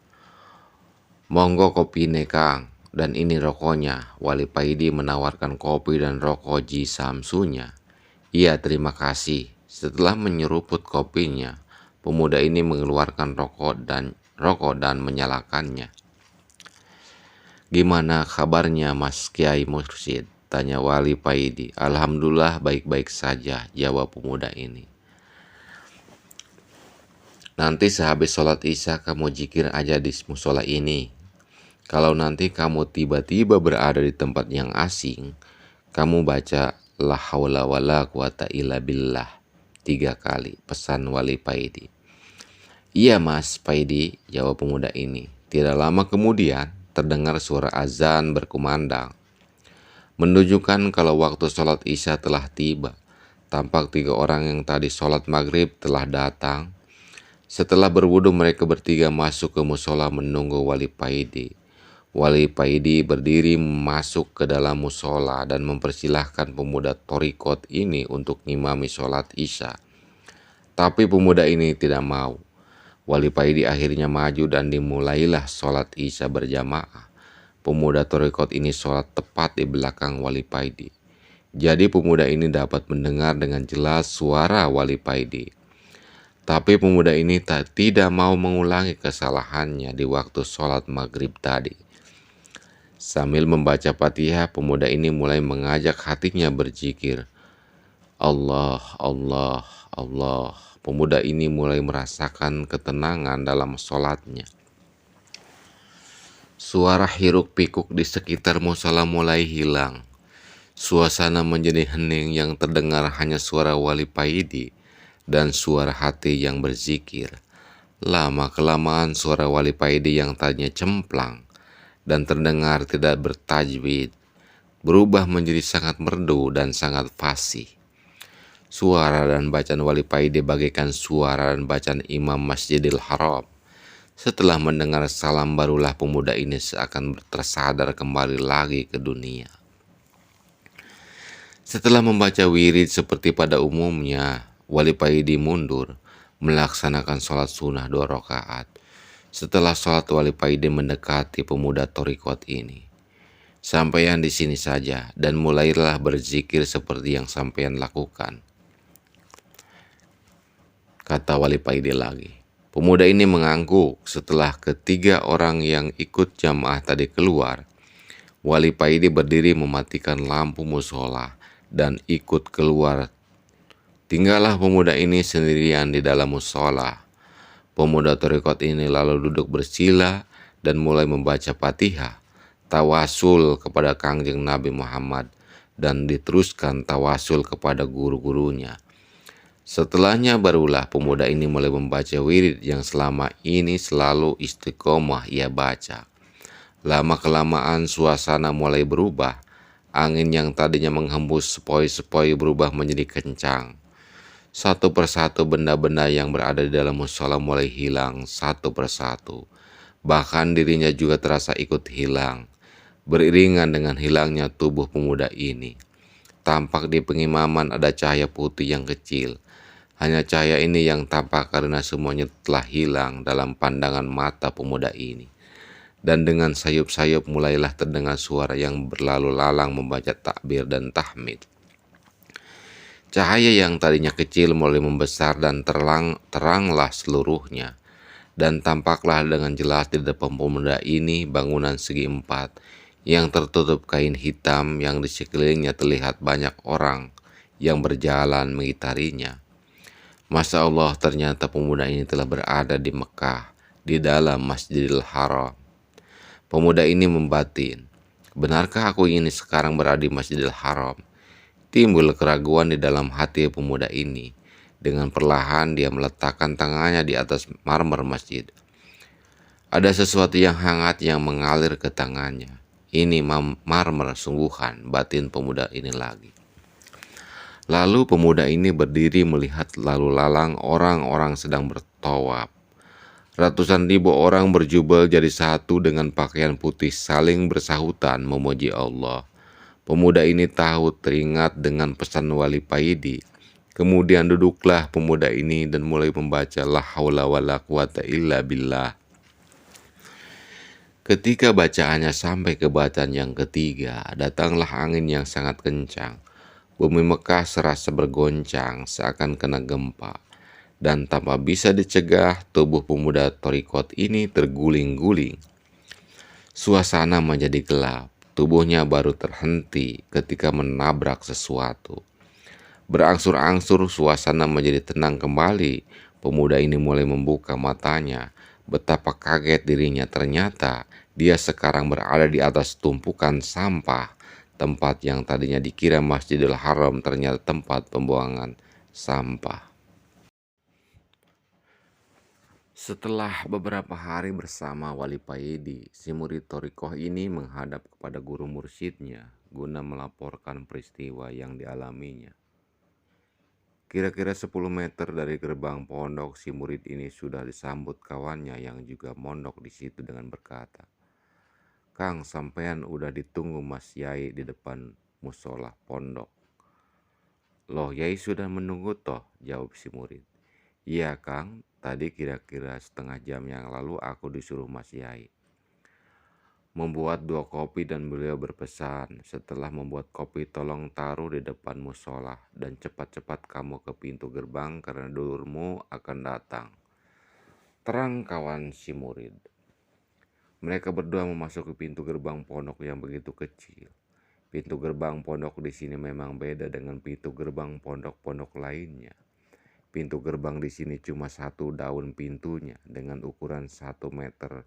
Monggo kopi nih Kang, dan ini rokoknya. Wali Paidi menawarkan kopi dan rokok Ji Samsunya. Iya, terima kasih. Setelah menyeruput kopinya, pemuda ini mengeluarkan rokok dan menyalakannya. Gimana kabarnya Mas Kiai Mursyid? Tanya Wali Paidi. Alhamdulillah baik-baik saja, jawab pemuda ini. Nanti sehabis sholat isya kamu zikir aja di musola ini. Kalau nanti kamu tiba-tiba berada di tempat yang asing, kamu baca la haula wala quwata illa billah 3 kali, pesan Wali Paidi. Iya Mas Paidi, jawab pemuda ini. Tidak lama kemudian terdengar suara azan berkumandang, menunjukkan kalau waktu sholat isya telah tiba. Tampak 3 orang yang tadi sholat maghrib telah datang. Setelah berwudu mereka bertiga masuk ke musola menunggu Wali Paidi. Wali Paidi berdiri masuk ke dalam musola dan mempersilahkan pemuda torikot ini untuk ngimami sholat isya. Tapi pemuda ini tidak mau. Wali Paidi akhirnya maju dan dimulailah sholat isya berjamaah. Pemuda torikot ini sholat tepat di belakang Wali Paidi. Jadi pemuda ini dapat mendengar dengan jelas suara Wali Paidi. Tapi pemuda ini tidak mau mengulangi kesalahannya di waktu sholat maghrib tadi. Sambil membaca Fatihah, pemuda ini mulai mengajak hatinya berzikir. Allah, Allah, Allah. Pemuda ini mulai merasakan ketenangan dalam sholatnya. Suara hiruk pikuk di sekitar musola mulai hilang. Suasana menjadi hening, yang terdengar hanya suara Wali Paidi dan suara hati yang berzikir. Lama-kelamaan suara Wali Paidi yang tadinya cemplang dan terdengar tidak bertajwid berubah menjadi sangat merdu dan sangat fasih. Suara dan bacaan Wali Paidi bagaikan suara dan bacaan Imam Masjidil Haram. Setelah mendengar salam barulah pemuda ini seakan tersadar kembali lagi ke dunia. Setelah membaca wirid seperti pada umumnya, Wali Paidi mundur melaksanakan sholat sunnah 2 rakaat. Setelah sholat, Wali Paidi mendekati pemuda torikot ini. Sampaian di sini saja dan mulailah berzikir seperti yang sampean lakukan, kata Wali Paidi lagi. Pemuda ini mengangguk. Setelah ketiga orang yang ikut jamaah tadi keluar, Wali Paidi berdiri mematikan lampu musola dan ikut keluar. Tinggallah pemuda ini sendirian di dalam musola. Pemuda torikot ini lalu duduk bersila dan mulai membaca Fatihah, tawasul kepada Kangjeng Nabi Muhammad, dan diteruskan tawasul kepada guru-gurunya. Setelahnya barulah pemuda ini mulai membaca wirid yang selama ini selalu istiqomah ia baca. Lama-kelamaan suasana mulai berubah. Angin yang tadinya menghembus sepoi-sepoi berubah menjadi kencang. Satu persatu benda-benda yang berada di dalam musola mulai hilang satu persatu. Bahkan dirinya juga terasa ikut hilang. Beriringan dengan hilangnya tubuh pemuda ini, tampak di pengimaman ada cahaya putih yang kecil. Hanya cahaya ini yang tampak karena semuanya telah hilang dalam pandangan mata pemuda ini. Dan dengan sayup-sayup mulailah terdengar suara yang berlalu lalang membaca takbir dan tahmid. Cahaya yang tadinya kecil mulai membesar dan teranglah seluruhnya. Dan tampaklah dengan jelas di depan pemuda ini bangunan segi empat yang tertutup kain hitam, yang di sekelilingnya terlihat banyak orang yang berjalan mengitarinya. Masya Allah, ternyata pemuda ini telah berada di Mekah, di dalam Masjidil Haram. Pemuda ini membatin, benarkah aku ini sekarang berada di Masjidil Haram? Timbul keraguan di dalam hati pemuda ini. Dengan perlahan dia meletakkan tangannya di atas marmer masjid. Ada sesuatu yang hangat yang mengalir ke tangannya. Ini marmer sungguhan, batin pemuda ini lagi. Lalu pemuda ini berdiri melihat lalu lalang orang-orang sedang bertawaf. Ratusan ribu orang berjubel jadi satu dengan pakaian putih saling bersahutan memuji Allah. Pemuda ini tahu teringat dengan pesan Wali Paidi. Kemudian duduklah pemuda ini dan mulai membaca la haula wala quwata illa billah. Ketika bacaannya sampai ke bacaan yang ketiga, datanglah angin yang sangat kencang. Bumi Mekah serasa bergoncang seakan kena gempa. Dan tanpa bisa dicegah, tubuh pemuda Torikot ini terguling-guling. Suasana menjadi gelap. Tubuhnya baru terhenti ketika menabrak sesuatu. Berangsur-angsur suasana menjadi tenang kembali. Pemuda ini mulai membuka matanya. Betapa kaget dirinya, ternyata dia sekarang berada di atas tumpukan sampah. Tempat yang tadinya dikira Masjidil Haram ternyata tempat pembuangan sampah. Setelah beberapa hari bersama Wali Paidi, si murid Torikoh ini menghadap kepada guru mursyidnya guna melaporkan peristiwa yang dialaminya. Kira-kira 10 meter dari gerbang pondok, si murid ini sudah disambut kawannya yang juga mondok di situ dengan berkata, "Kang, sampean udah ditunggu Mas Yai di depan musola pondok." "Loh, Yai sudah menunggu toh?" jawab si murid. "Iya Kang, tadi kira-kira setengah jam yang lalu aku disuruh Mas Yai membuat 2 kopi dan beliau berpesan, setelah membuat kopi tolong taruh di depan musola dan cepat-cepat kamu ke pintu gerbang karena dulurmu akan datang," terang kawan si murid. Mereka berdua memasuki pintu gerbang pondok yang begitu kecil. Pintu gerbang pondok di sini memang beda dengan pintu gerbang pondok-pondok lainnya. Pintu gerbang di sini cuma satu daun pintunya dengan ukuran 1 meter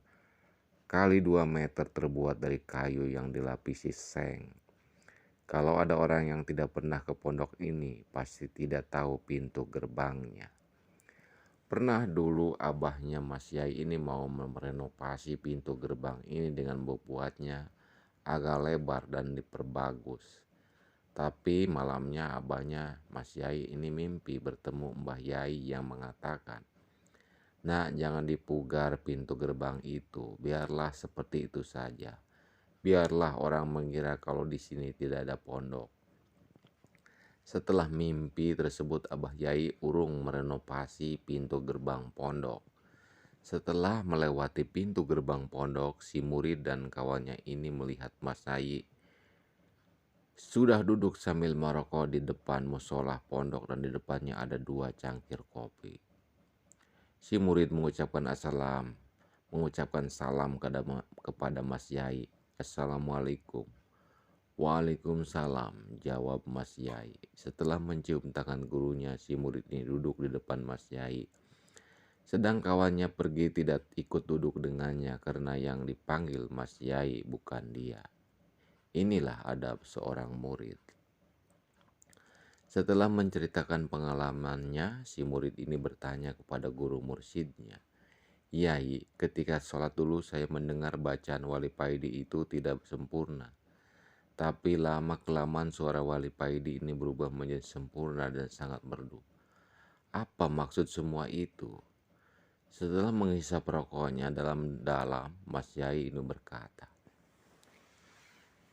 kali 2 meter terbuat dari kayu yang dilapisi seng. Kalau ada orang yang tidak pernah ke pondok ini, pasti tidak tahu pintu gerbangnya. Pernah dulu abahnya Mas Yai ini mau merenovasi pintu gerbang ini dengan membuatnya agak lebar dan diperbagus. Tapi malamnya abahnya Mas Yai ini mimpi bertemu Mbah Yai yang mengatakan, "Nak, jangan dipugar pintu gerbang itu, biarlah seperti itu saja. Biarlah orang mengira kalau di sini tidak ada pondok." Setelah mimpi tersebut, Abah Yai urung merenovasi pintu gerbang pondok. Setelah melewati pintu gerbang pondok, si murid dan kawannya ini melihat Mas Yai sudah duduk sambil merokok di depan musola pondok dan di depannya ada 2 cangkir kopi. Si murid mengucapkan salam kepada Mas Yai. "Assalamualaikum." "Waalaikumsalam," jawab Mas Yai. Setelah mencium tangan gurunya, si murid ini duduk di depan Mas Yai. Sedang kawannya pergi tidak ikut duduk dengannya karena yang dipanggil Mas Yai bukan dia. Inilah adab seorang murid. Setelah menceritakan pengalamannya, si murid ini bertanya kepada guru mursyidnya, "Yai, ketika sholat dulu saya mendengar bacaan Wali Paidi itu tidak sempurna. Tapi lama-kelamaan suara Wali Paidi ini berubah menjadi sempurna dan sangat merdu. Apa maksud semua itu?" Setelah menghisap rokoknya dalam-dalam, Mas Yai ini berkata,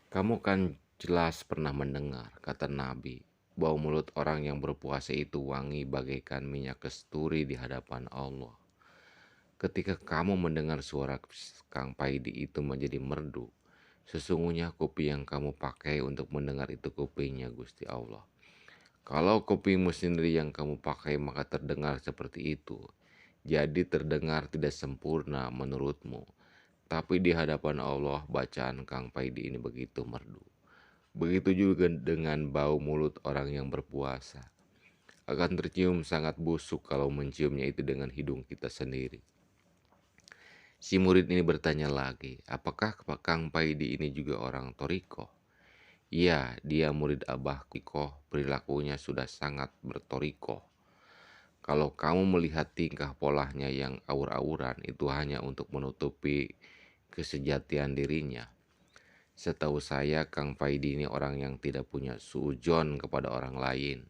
"Kamu kan jelas pernah mendengar kata Nabi, bau mulut orang yang berpuasa itu wangi bagaikan minyak kasturi di hadapan Allah. Ketika kamu mendengar suara Kang Paidi itu menjadi merdu, sesungguhnya kopi yang kamu pakai untuk mendengar itu kopinya Gusti Allah. Kalau kopimu sendiri yang kamu pakai maka terdengar seperti itu. Jadi terdengar tidak sempurna menurutmu. Tapi di hadapan Allah bacaan Kang Paidi ini begitu merdu. Begitu juga dengan bau mulut orang yang berpuasa. Akan tercium sangat busuk kalau menciumnya itu dengan hidung kita sendiri." Si murid ini bertanya lagi, "Apakah Kang Paidi ini juga orang Toriko?" "Iya, dia murid Abah Kiko, perilakunya sudah sangat bertoriko. Kalau kamu melihat tingkah polanya yang aur-auran, itu hanya untuk menutupi kesejatian dirinya. Setahu saya, Kang Paidi ini orang yang tidak punya suudzon kepada orang lain.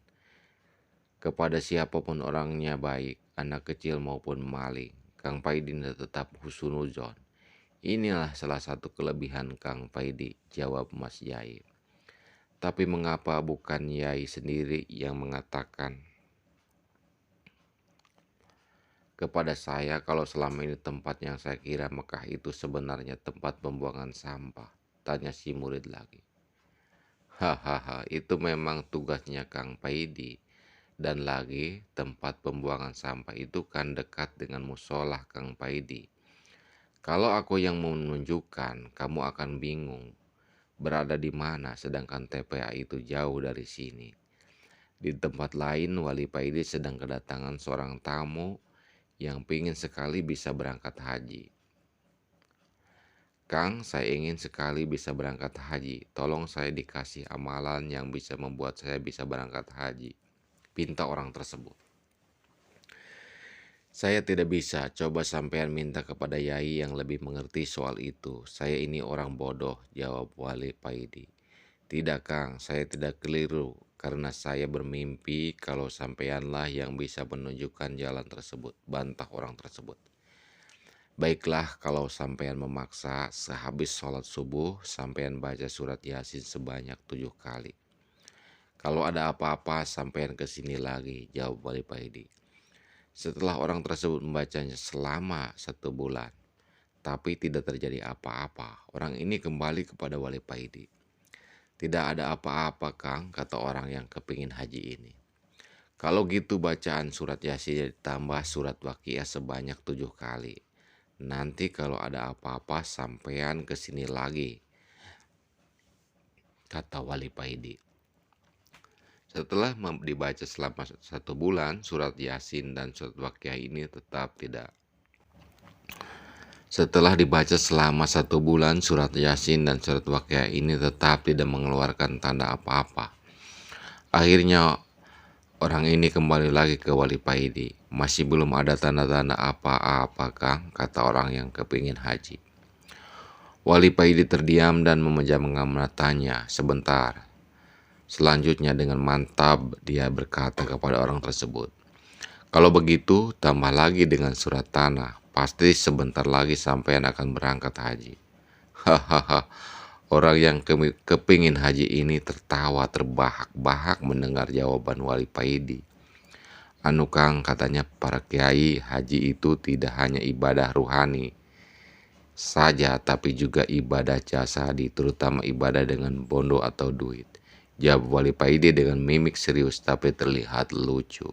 Kepada siapapun orangnya baik, anak kecil maupun maling, Kang Paidi tetap husnuzon. Inilah salah satu kelebihan Kang Paidi," jawab Mas Yai. "Tapi mengapa bukan Yai sendiri yang mengatakan kepada saya kalau selama ini tempat yang saya kira Mekah itu sebenarnya tempat pembuangan sampah?" tanya si murid lagi. "Hahaha, itu memang tugasnya Kang Paidi. Dan lagi, tempat pembuangan sampah itu kan dekat dengan musola Kang Paidi. Kalau aku yang menunjukkan, kamu akan bingung berada di mana sedangkan TPA itu jauh dari sini. Di tempat lain, Wali Paidi sedang kedatangan seorang tamu yang pingin sekali bisa berangkat haji. 'Kang, saya ingin sekali bisa berangkat haji. Tolong saya dikasih amalan yang bisa membuat saya bisa berangkat haji,' pinta orang tersebut. 'Saya tidak bisa, coba sampean minta kepada Yai yang lebih mengerti soal itu. Saya ini orang bodoh,' jawab Wali Paidi. 'Tidak Kang, saya tidak keliru, karena saya bermimpi kalau sampeanlah yang bisa menunjukkan jalan tersebut,' bantah orang tersebut. 'Baiklah, kalau sampean memaksa, sehabis sholat subuh, sampean baca surat Yasin sebanyak 7 kali. Kalau ada apa-apa, sampean kesini lagi,' jawab Wali Paidi. Setelah orang tersebut membacanya selama 1 bulan, tapi tidak terjadi apa-apa, orang ini kembali kepada Wali Paidi. 'Tidak ada apa-apa Kang,' kata orang yang kepingin haji ini. 'Kalau gitu bacaan surat Yasin ditambah surat Waqiah sebanyak 7 kali. Nanti kalau ada apa-apa sampean kesini lagi,' kata Wali Paidi. Setelah dibaca selama 1 bulan, surat Yasin dan surat Waqiah ini tetap tidak. Setelah dibaca selama 1 bulan, surat Yasin dan surat Waqiah ini tetap tidak mengeluarkan tanda apa-apa. Akhirnya orang ini kembali lagi ke Wali Paidi. 'Masih belum ada tanda-tanda apa-apa Kang,' kata orang yang kepingin haji. Wali Paidi terdiam dan memejamkan matanya sebentar. Selanjutnya dengan mantap dia berkata kepada orang tersebut, 'Kalau begitu tambah lagi dengan surat tanah. Pasti sebentar lagi sampean akan berangkat haji.' Hahaha. Orang yang kepingin haji ini tertawa terbahak-bahak mendengar jawaban Wali Paidi. 'Anu Kang,' katanya, 'para kiai, haji itu tidak hanya ibadah ruhani saja, tapi juga ibadah jasadi, terutama ibadah dengan bondo atau duit,' jawab Wali Paidi dengan mimik serius tapi terlihat lucu.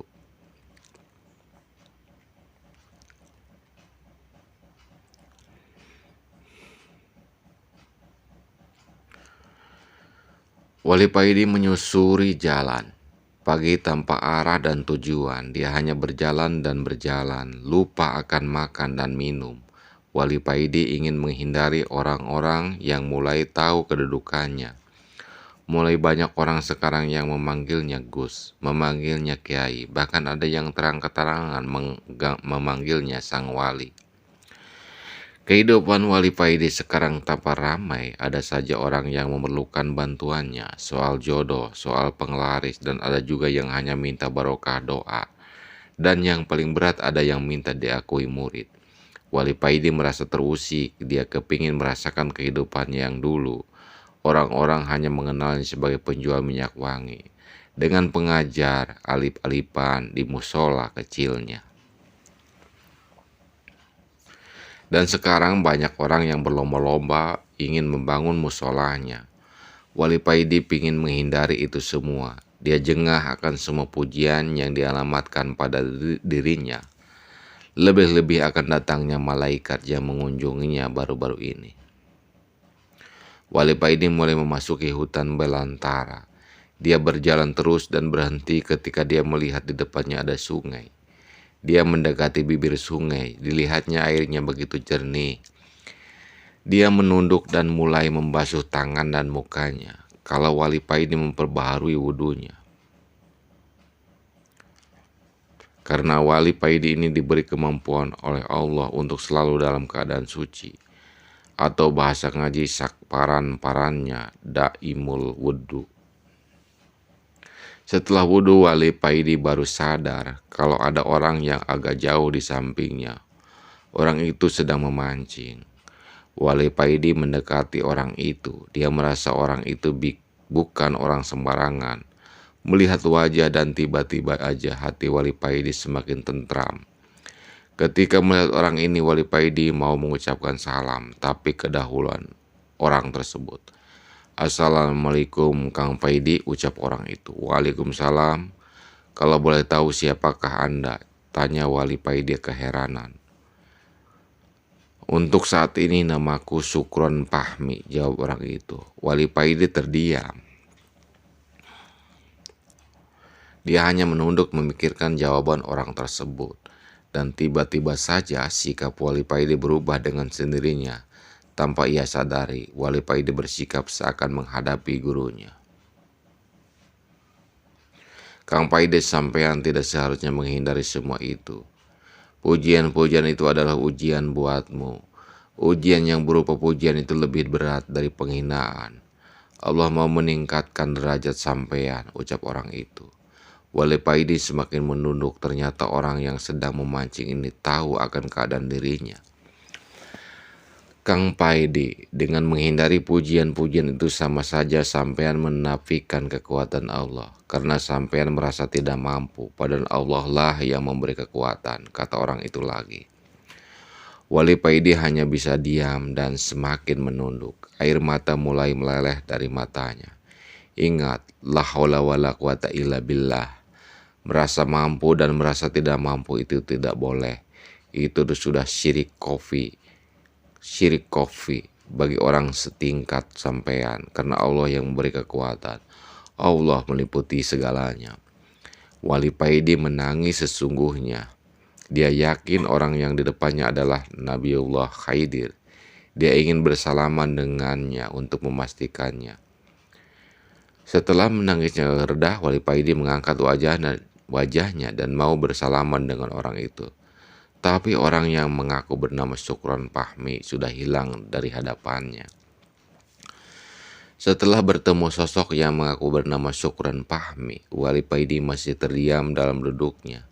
Wali Paidi menyusuri jalan. Pagi tanpa arah dan tujuan, dia hanya berjalan dan berjalan, lupa akan makan dan minum. Wali Paidi ingin menghindari orang-orang yang mulai tahu kedudukannya. Mulai banyak orang sekarang yang memanggilnya Gus, memanggilnya Kiai, bahkan ada yang terang-terangan memanggilnya Sang Wali. Kehidupan Wali Paidi sekarang tampak ramai, ada saja orang yang memerlukan bantuannya, soal jodoh, soal penglaris, dan ada juga yang hanya minta barokah doa. Dan yang paling berat ada yang minta diakui murid. Wali Paidi merasa terusik, dia kepingin merasakan kehidupan yang dulu. Orang-orang hanya mengenalnya sebagai penjual minyak wangi, dengan pengajar, alip-alipan di musola kecilnya. Dan sekarang banyak orang yang berlomba-lomba ingin membangun musolanya. Wali Paidi ingin menghindari itu semua. Dia jengah akan semua pujian yang dialamatkan pada dirinya. Lebih-lebih akan datangnya malaikat yang mengunjunginya baru-baru ini. Wali Paidi mulai memasuki hutan belantara. Dia berjalan terus dan berhenti ketika dia melihat di depannya ada sungai. Dia mendekati bibir sungai, dilihatnya airnya begitu jernih. Dia menunduk dan mulai membasuh tangan dan mukanya. Kalau Wali Paidi memperbaharui wudunya. Karena Wali Paidi ini diberi kemampuan oleh Allah untuk selalu dalam keadaan suci. Atau bahasa ngaji sakparan-parannya, daimul wudu. Setelah wudhu, Wali Paidi baru sadar kalau ada orang yang agak jauh di sampingnya. Orang itu sedang memancing. Wali Paidi mendekati orang itu. Dia merasa orang itu bukan orang sembarangan. Melihat wajah dan tiba-tiba aja hati Wali Paidi semakin tentram. Ketika melihat orang ini, Wali Paidi mau mengucapkan salam, tapi kedahuluan orang tersebut. Assalamualaikum Kang Paidi, ucap orang itu. Waalaikumsalam. Kalau boleh tahu siapakah Anda? Tanya Wali Paidi keheranan. Untuk saat ini namaku Sukron Pahmi, jawab orang itu. Wali Paidi terdiam. Dia hanya menunduk memikirkan jawaban orang tersebut. Dan tiba-tiba saja sikap Wali Paidi berubah dengan sendirinya. Tanpa ia sadari, Wali Paidi bersikap seakan menghadapi gurunya. Kang Paidi, sampean tidak seharusnya menghindari semua itu. Pujian-pujian itu adalah ujian buatmu. Ujian yang berupa pujian itu lebih berat dari penghinaan. Allah mau meningkatkan derajat sampean, ucap orang itu. Wali Paidi semakin menunduk, ternyata orang yang sedang memancing ini tahu akan keadaan dirinya. Kang Paidi, dengan menghindari pujian-pujian itu sama saja sampean menafikan kekuatan Allah. Karena sampean merasa tidak mampu, padahal Allah lah yang memberi kekuatan, kata orang itu lagi. Wali Paidi hanya bisa diam dan semakin menunduk. Air mata mulai meleleh dari matanya. Ingat, la haula wala quwata illa billah. Merasa mampu dan merasa tidak mampu itu tidak boleh. Itu sudah syirik kofi. Syirik kofi bagi orang setingkat sampean, karena Allah yang memberi kekuatan. Allah meliputi segalanya. Wali Paidi menangis sesungguhnya. Dia yakin orang yang di depannya adalah Nabiullah Khidir. Dia ingin bersalaman dengannya untuk memastikannya. Setelah menangisnya reda, Wali Paidi mengangkat wajahnya dan mau bersalaman dengan orang itu. Tapi orang yang mengaku bernama Sukron Pahmi sudah hilang dari hadapannya. Setelah bertemu sosok yang mengaku bernama Sukron Pahmi, Wali Paidi masih terdiam dalam duduknya.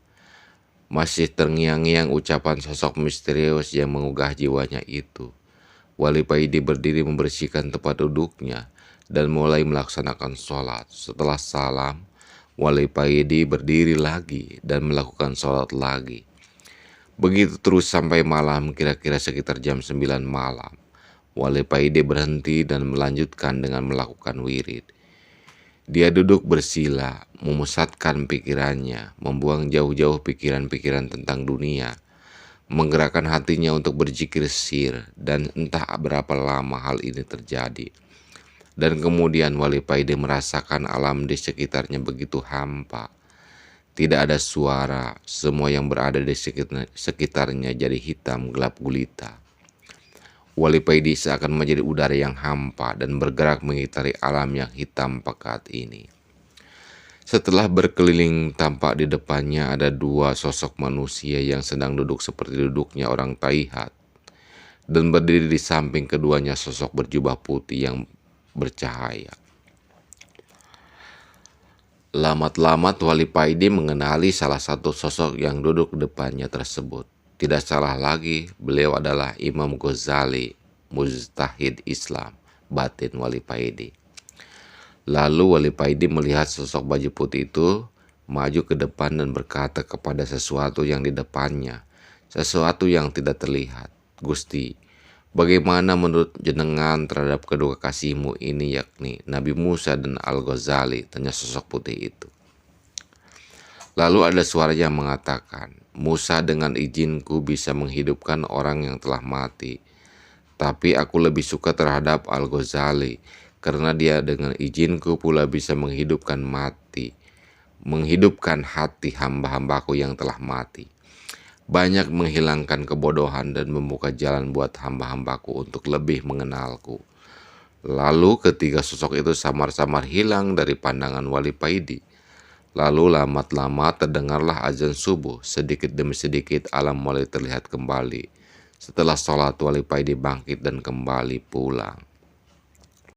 Masih terngiang-ngiang ucapan sosok misterius yang mengugah jiwanya itu. Wali Paidi berdiri membersihkan tempat duduknya dan mulai melaksanakan sholat. Setelah salam, Wali Paidi berdiri lagi dan melakukan sholat lagi. Begitu terus sampai malam, kira-kira sekitar jam 9 malam. Wali Paidi berhenti dan melanjutkan dengan melakukan wirid. Dia duduk bersila, memusatkan pikirannya, membuang jauh-jauh pikiran-pikiran tentang dunia, menggerakkan hatinya untuk berzikir sir, dan entah berapa lama hal ini terjadi. Dan kemudian Wali Paidi merasakan alam di sekitarnya begitu hampa. Tidak ada suara, semua yang berada di sekitarnya jadi hitam gelap gulita. Wali Paidi seakan menjadi udara yang hampa dan bergerak mengitari alam yang hitam pekat ini. Setelah berkeliling, tampak di depannya ada dua sosok manusia yang sedang duduk seperti duduknya orang taihat. Dan berdiri di samping keduanya sosok berjubah putih yang bercahaya. Lamat-lamat Wali Paidi mengenali salah satu sosok yang duduk di depannya tersebut. Tidak salah lagi, beliau adalah Imam Ghazali, mujtahid Islam, batin Wali Paidi. Lalu Wali Paidi melihat sosok baju putih itu maju ke depan dan berkata kepada sesuatu yang di depannya, sesuatu yang tidak terlihat. Gusti, bagaimana menurut jenengan terhadap kedua kekasihmu ini, yakni Nabi Musa dan Al-Ghazali, tanya sosok putih itu. Lalu ada suara yang mengatakan, Musa dengan izinku bisa menghidupkan orang yang telah mati. Tapi aku lebih suka terhadap Al-Ghazali, karena dia dengan izinku pula bisa menghidupkan hati hamba-hambaku yang telah mati. Banyak menghilangkan kebodohan dan membuka jalan buat hamba-hambaku untuk lebih mengenalku. Lalu ketiga sosok itu samar-samar hilang dari pandangan Wali Paidi. Lalu lama-lama terdengarlah azan subuh, sedikit demi sedikit alam mulai terlihat kembali. Setelah sholat Wali Paidi bangkit dan kembali pulang.